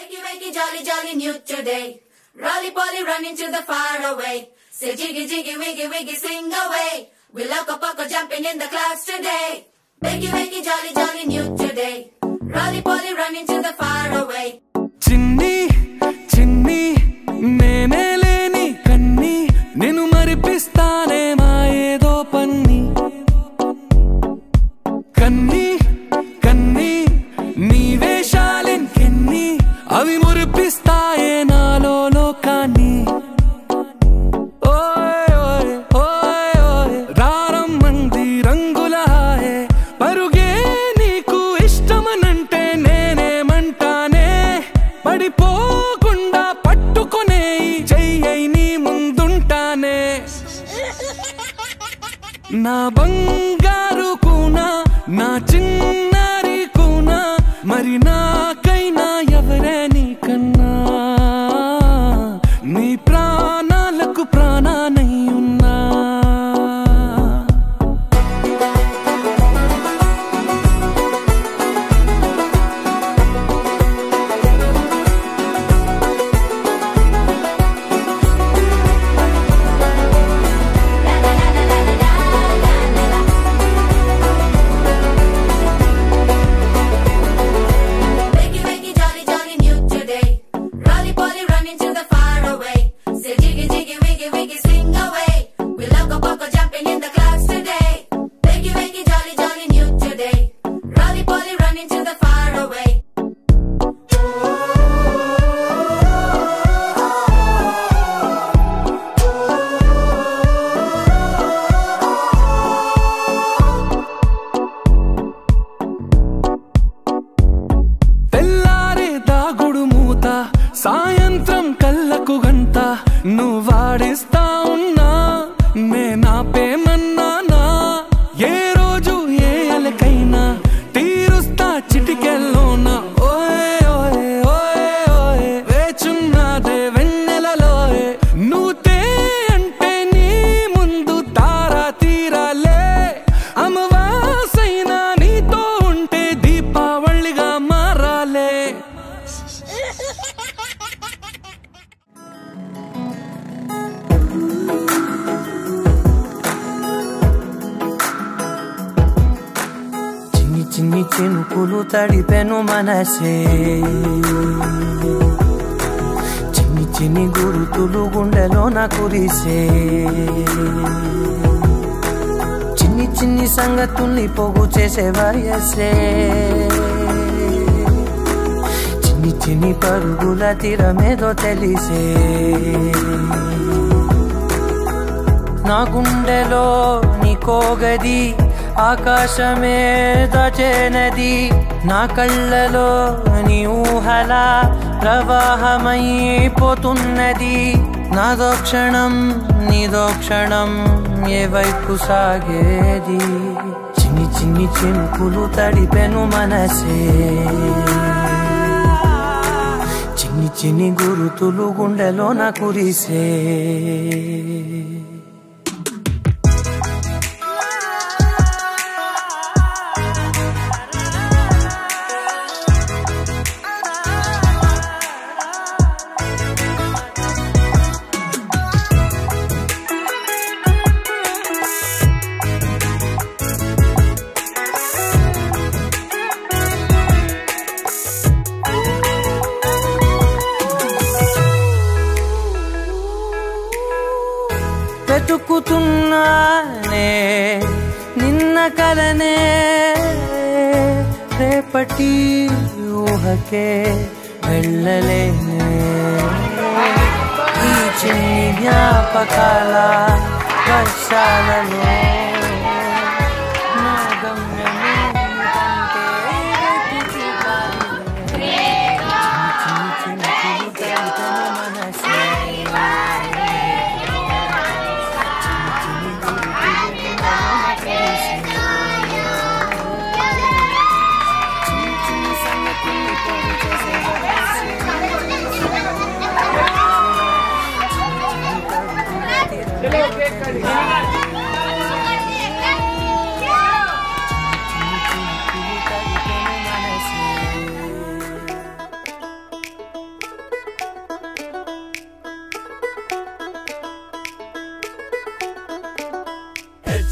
Wakey, wakey, jolly, jolly, new today. Rolly polly, running to the far away. Say jiggy, jiggy, wiggy, wiggy, sing away. We loco poco jumping in the clouds today. Wakey, wakey, jolly, jolly, new today. Rolly polly, running to the far away. Chinni, chinni, nene leni kanni, nenu maripistane ma edo panni. Kanni, kanni, nee veshalin kenni, avi muripistaye nalo lokani. Oy oy oy oy, raram mandi rangula hai, paruge neeku ishtamanante nene mantane, padipokunda pattukone cheyyai nee munduntane. Na bangaru kuna, na chinnari kuna, mari naakaina evare neekanna, nee ప్రాణాలకు ప్రాణానై ఉన్నా. Wakey, wakey, jolly, jolly, new today. Rolly polly, running to the far away. Say jiggy, jiggy, wiggy, wiggy, sing away. We loco poco jumping in the clouds today. Wakey, wakey, jolly, jolly, new today. Rolly polly, running to the far away. తెల్లారే దాగుడు మూత, సాయంత్రం కళ్ళకు గంట, నువ్వాడిస్తా ఉన్నా నేనాపేమన్నానా. ఏ రోజు ఏ అలకైనా తీరుస్తా చిటికెల్లోన. ఓయ్ ఓయ్ ఓయ్ ఓయ్, వేచున్నదే వెన్నెలలోయే, నువ్వుతే అంటే నీ ముందు తారా తీరాలే. అమవాసైనా నీతో ఉంటే దీపావళిగా మారాలే. చిన్ని చిన్ని చినుకులు తడిపెను మనసే, చిన్ని చిన్ని గురుతులు గుండెలోన కురిసే. చిన్ని చిన్ని సంగతుల్ని పోగు చేసే వయసే, చిన్ని చిన్ని పరుగుల తీరమేదో తెలిసే. నా గుండెలో నీకోగది ఆకాశమే దాచేనది, నా కళ్ళలో నీ ఊహల ప్రవాహమైపోతున్నది. నాదో క్షణం నీదో క్షణం ఏ వైపు సాగేది. చిన్ని చిన్ని చినుకులు తడిపెను మనసే, చిన్ని చిన్ని గురుతులు గుండెలోన కురిసే. వెతుకుతున్నానే నిన్న కలనే, రేపటి ఊహకే వెళ్ళలేనే. ఈ చిన్ని జ్ఞాపకాల వర్షాలలో నా గమ్యమే నీకంటే వెతికి రాలినే. చిన్ని చిన్ని చినుకులు తడిపెను మనసే,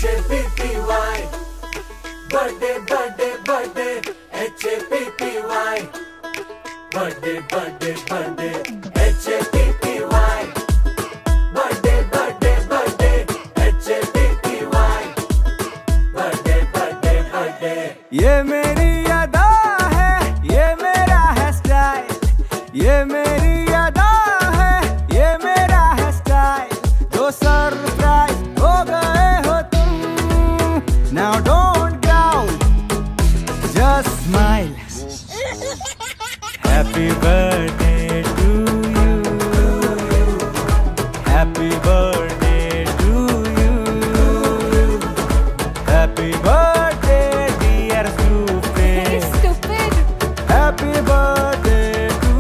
H-A-P-P-Y birthday birthday birthday H-A-P-P-Y birthday birthday birthday H-A-P-P-Y birthday birthday birthday H-A-P-P-Y birthday birthday birthday ये मेरी अदा है, ये मेरा है स्टाइल, ये मेरी अदा है, ये मेरा है स्टाइल। दो सरप्राइज हो गए हो तुम, now don't growl, just smile. Happy birthday to you, happy birthday to you, happy birthday dear stupid, happy birthday to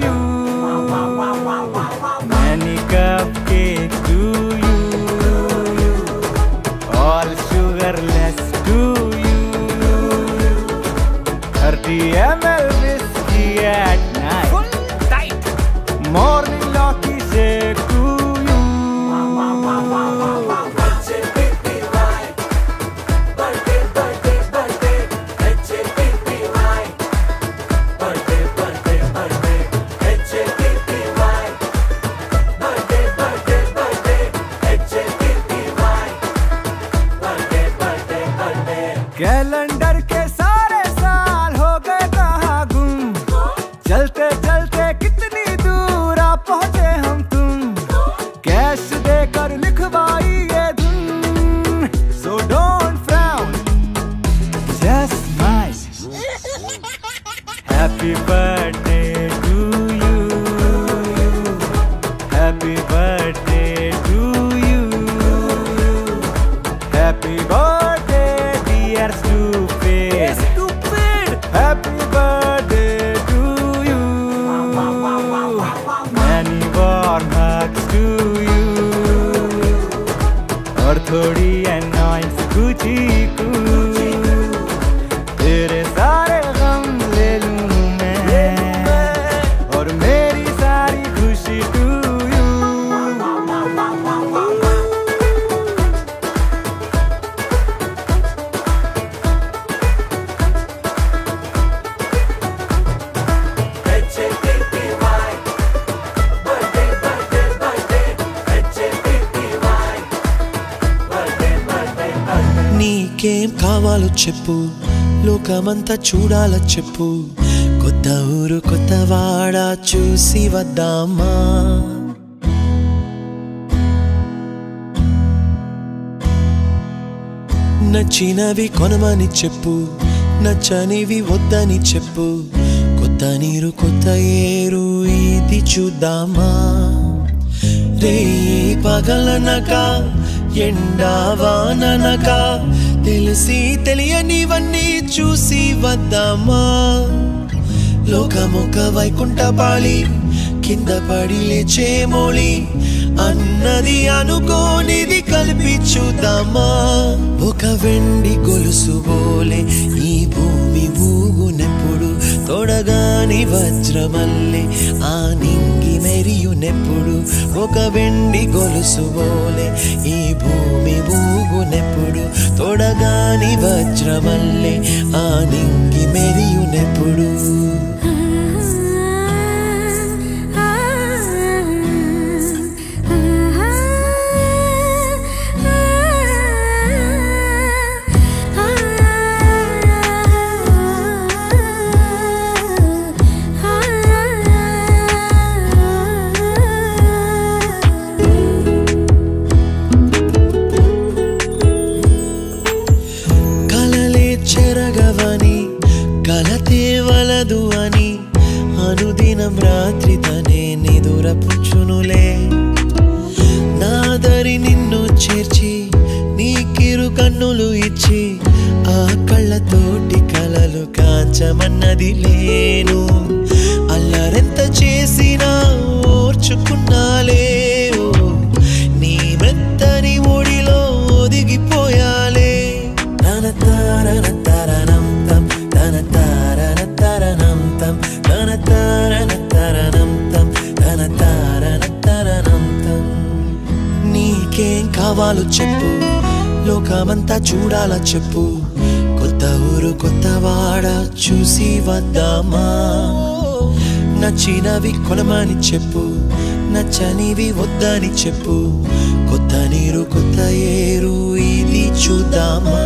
you, many cupcakes to you, all sugarless to you, 30 ml whiskey at night, morning lucky shake to you. H-A-P-P-Y birthday birthday birthday H-A-P-P-Y birthday birthday birthday H-A-P-P-Y birthday birthday birthday H-A-P-P-Y birthday birthday birthday calendar के सारे साल हो गए कहाँ गुम, चलते चलते कितनी दूर आ पहुँचे हम तुम, कैश देकर लिखवाई ये धुन, so don't frown, just smile. Happy birthday to you, happy birthday to you, happy birthday dear stupid, happy birthday to you, many warm hugs to you, और थोड़ी annoyance कुछ तेरे सारे गम ले लूं मैं, और मेरी सारी खुशी to you. H-A-P-P-Y birthday birthday birthday H-A-P-P-Y birthday birthday birthday నీకేం కావాలో చెప్పు, లోకమంతా చూడాల చెప్పు, కొత్త ఊరు కొత్త వాడ చూసి వద్దామా. నచ్చినవి కొనమని చెప్పు, నచ్చనివి వద్దని చెప్పు, కొత్త నీరు కొత్త ఏరు ఇది చూద్దామా. రే పగలనక ఎండా వాననక తెలిసి తెలియనివన్నీ చూసి వద్దామా. లోకమొక వైకుంఠపాళి, కింద పడి లేచే మోళి, అన్నది అనుకోనిది కలిపి చూద్దామా. ఒక వెండి గొలుసు బోలే ఈ భూమి ఊగునెప్పుడు, తొడగాని వజ్రమల్లె ఆ నింగి మెరియునెప్పుడు. ఒక వెండి గొలుసు బోలే ఈ భూమి ఊగునెప్పుడు, తొడగాని వజ్రమల్లె ఆ నింగి మెరియునెప్పుడు. కలలే చెరగవని కలతే వలదు అని అనుదినం రాత్రి తనే నిదురపుచ్చునులే. నాదరి నిన్ను చేర్చి నీకిరు కన్నులు ఇచ్చి ఆ కళ్ళతోటి కలలు కాంచమన్నది లేను. అల్లరెంత చేసినా ఓర్చుకున్నాలే, ఓ నీ మెత్తని ఒడిలో ఒదిగిపోయాలే. తన తారన తరణం తం, తన తారన తరణం తం, తన తారన తరణం తం, తన తారన తరణం తం. నీకేం కావాలో చెప్పు, లోకమంతా చూడాలా చెప్పు కొత్త ఊరు కొత్త వాడ చూసి వద్దామా నచ్చినవి కొనమని చెప్పు నచ్చనివి వద్దని చెప్పు కొత్త నీరు కొత్త ఏరు ఇది చూద్దామా